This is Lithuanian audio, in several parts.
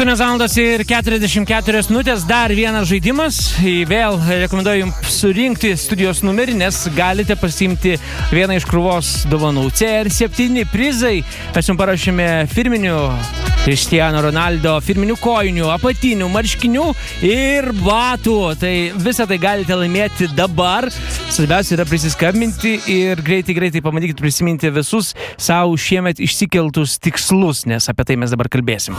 8:44, dar vienas žaidimas. Vėl rekomenduoju jums surinkti studijos numerį, nes galite pasiimti vieną iš krūvos dovanų. CR7 prizai. Mes jums parašėme firminių Cristiano Ronaldo firminių kojinių, apatinių, marškinių ir batų. Tai visą tai galite laimėti dabar. Svarbiausia yra prisiskambinti ir greitai pamatykite prisiminti visus savo šiemet išsikeltus tikslus, nes apie tai mes dabar kalbėsim.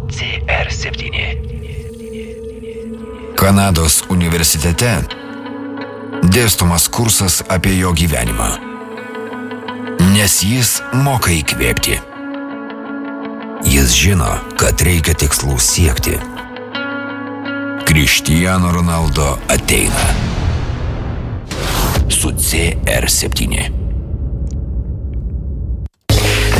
CR7. Kanados universitete dėstomas kursas apie jo gyvenimą, nes jis moka įkvėpti. Jis žino, kad reikia tikslų siekti. Cristiano Ronaldo ateina su CR7.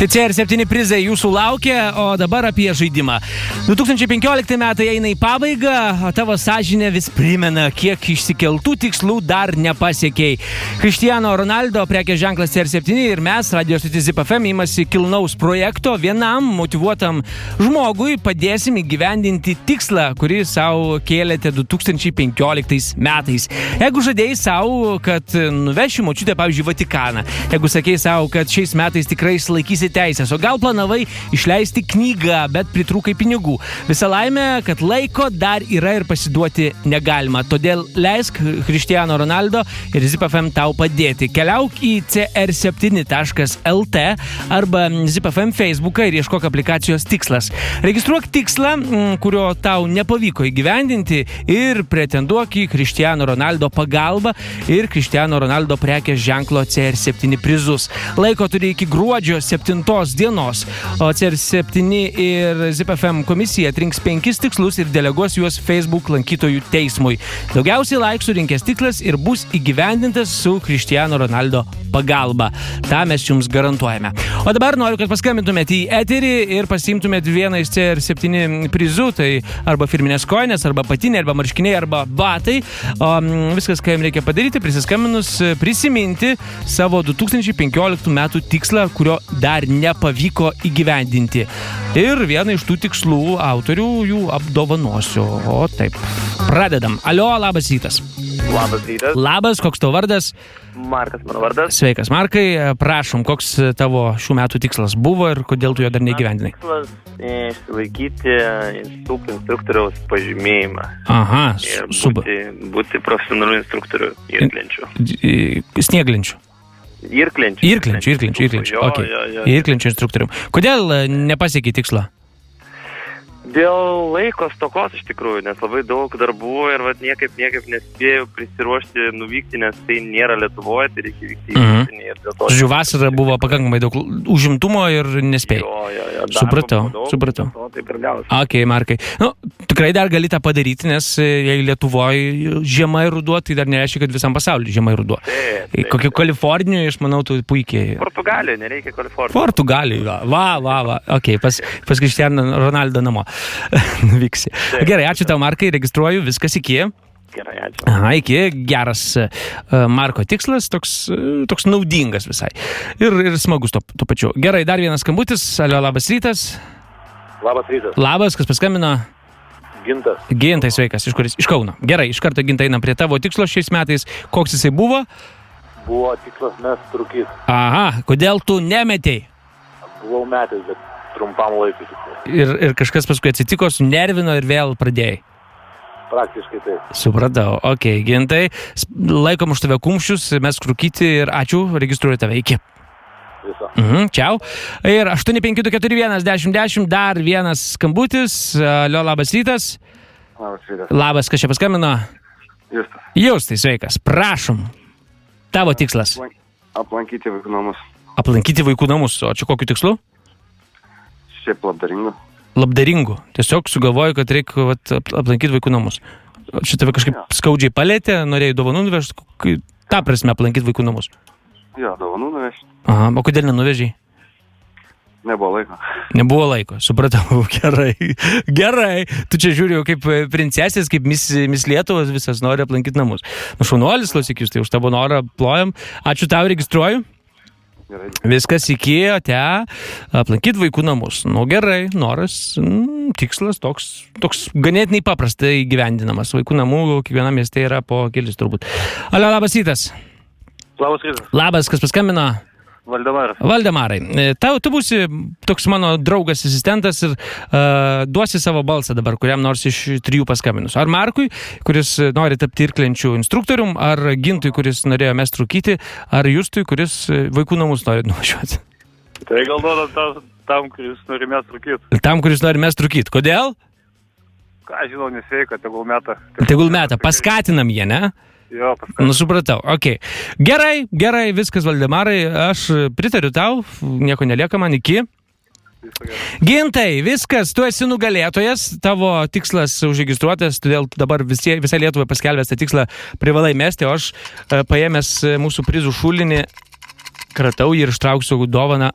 Tai CR7 prizai jūsų laukia, o dabar apie žaidimą. 2015 metai eina į pabaigą, o tavo sąžinė vis primena, kiek išsikeltų tikslų dar nepasiekei. Cristiano Ronaldo prekės ženklas CR7 ir mes, Radio stotis ZIP FM, imasi kilnaus projekto. Vienam motyvuotam žmogui padėsim įgyvendinti tikslą, kurį savo kėlėte 2015 metais. Jeigu žadėjai savo, kad nuveši močiutę, pavyzdžiui, Vatikaną, jeigu sakei savo, kad šiais metais tikrai išlaikysi teisės, o gal planavai išleisti knygą, bet pritrūkai pinigų. Visa laimė, kad laiko dar yra ir pasiduoti negalima. Todėl leisk Cristiano Ronaldo ir ZIP FM tau padėti. Keliauk į cr7.lt arba ZIP FM Facebooką ir ieškok aplikacijos Tikslas. Registruok tikslą, kurio tau nepavyko įgyvendinti ir pretenduok į Cristiano Ronaldo pagalbą ir Cristiano Ronaldo prekės ženklo CR7 prizus. Laiko turi iki gruodžio 7 dienos, o CR7 ir ZIP FM komisija atrinks 5 tikslus ir deleguos juos Facebook lankytojų teismui. Daugiausiai laikų surinkęs tikslas ir bus įgyvendintas su Cristiano Ronaldo pagalba. Ta mes jums garantuojame. O dabar noriu, kad paskambintumėte į eterį ir pasiimtumėte vieną iš CR7 prizų, tai arba firminės kojinės, arba patinė, arba marškiniai, arba batai. O viskas, ką jums reikia padaryti, prisiskambinus, prisiminti savo 2015 metų tikslą, kurio dar nepavyko įgyvendinti. Ir vieną iš tų tikslų autorių jų apdovanosiu. O taip, pradedam. Alio, labas rytas. Labas rytas. Labas, koks tavo vardas? Markas mano vardas. Sveikas, Markai. Prašom, koks tavo šių metų tikslas buvo ir kodėl tu jo dar neįgyvendinai? Tikslas išsilaikyti instruktoriaus pažymėjimą. Aha, ir super. Būti profesionaliu instruktoriu irklenčiu. Snieglenčiu. Irklenčiu. Okay. Irklenčiu instruktorium. Kodėl nepasiekiai tikslą? Dėl laiko stokos iš tikrųjų, nes labai daug darbų ir niekaip nespėjau prisiruošti nuvykti, nes tai nėra Lietuvoje, tai reikia vykti į užsienį ir dėl to. Žiūrėjau, vasarą buvo pakankamai daug užimtumo ir nespėjai. Jo, supratau. Taip ir gausi. Ok, Markai. Tikrai dar gali tą padaryti, nes jei Lietuvoje žiema ir ruduo, tai dar nereiškia, kad visam pasauliu žiema ir ruduo. Kokiu Kalifornijoje, aš manau, tu puikiai. Portugalijoje, nereikia Kalifornijoje. Portugalijoje, va. Ok, pas Cristiano Ronaldo namo. Vyksi. Gerai, ačiū tau, Markai, registruoju, viskas iki. Gerai, ačiū. Aha, iki, geras Marko tikslas, toks naudingas visai. Ir smagus to pačiu. Gerai, dar vienas skambutis. Alio, labas rytas. Labas rytas. Labas, kas paskambino? Gintas. Gintai, sveikas, iš kuris? Iš Kauno. Gerai, iš karto Gintai einam prie tavo tikslo šiais metais. Koks jisai buvo? Buvo tikslas mest rūkyti. Aha, kodėl tu nemetei? Buvau metęs, bet trumpam laikui. Ir kažkas paskui atsitiko, sunervino ir vėl pradėjai? Praktiškai taip. Supratau, ok, Gintai, laikom už tave kumščius, mes rūkyti ir ačiū, registruoju tave, iki. Viso. Čiau. Ir 852411010, dar vienas skambutis. Alio, labas rytas. Labas rytas. Labas, kas čia paskambino? Justas. Justai, sveikas, prašom. Tavo tikslas. Aplankyti vaikų namus. Aplankyti vaikų namus, o čia kokiu tikslu? Šiaip labdaringu. Labdaringu. Tiesiog sugalvoju, kad reikia aplankyti vaikų namus. Čia tave kažkaip skaudžiai palėtė, norėjai dovanų nuvežti, tą prasme aplankyti vaikų namus. Jo, dovanų nuvežti. Aha, o kodėl nenuvežiai? Nebuvo laiko, supratau, gerai. Tu čia žiūri jau kaip princesės, kaip mis Lietuvos visas nori aplankyti namus. Šaunuolis, klausyk, jūs tai už tavo norą plojam. Ačiū tau, registruoju. Gerai. Viskas iki, te, aplankyti vaikų namus. Nu gerai, noras, tikslas toks ganėtinai paprastai įgyvendinamas. Vaikų namų kiekvienam mieste yra po kelis turbūt. Alio, labas rytas. Labas rytas. Labas, kas paskambino? Valdemaras. Valdemarai, tu būsi toks mano draugas, asistentas ir duosi savo balsą dabar, kuriam nors iš 3 paskambinus. Ar Markui, kuris nori tapti irklenčių instruktorium, ar Gintui, kuris norėjo mest rūkyti, ar Justui, kuris vaikų namus nori nuvažiuoti. Tai gal duodam tam, kuris nori mest rūkyti. Tam, kuris nori mest rūkyti. Kodėl? Ką žinau, nesveika, tegul meta. Tegul meta, paskatinam jie, ne? Jo, paskatinam. Nu, supratau, okei. Gerai, viskas, Valdemarai, aš pritariu tau, nieko nelieka man iki. Gintai, viskas, tu esi nugalėtojas, tavo tikslas užregistruotas, todėl dabar visai Lietuvai paskelbęs tą tikslą privalai mesti, o aš paėmęs mūsų prizų šulinį, kratau jį ir ištrauksiu dovaną,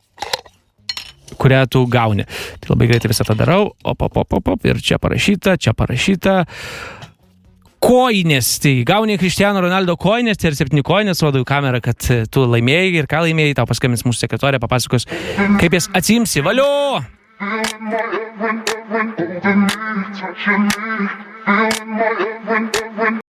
kurią tu gauni. Tai labai greitai visą tą darau, ir čia parašyta. Koinės, tai gauni Cristiano Ronaldo koinės, tai ir 7 koinės, rodo į kamerą, kad tu laimėjai ir ką laimėjai, tau paskambins mūsų sekretorė, papasakos, kaip jas atsiimsi. Valio!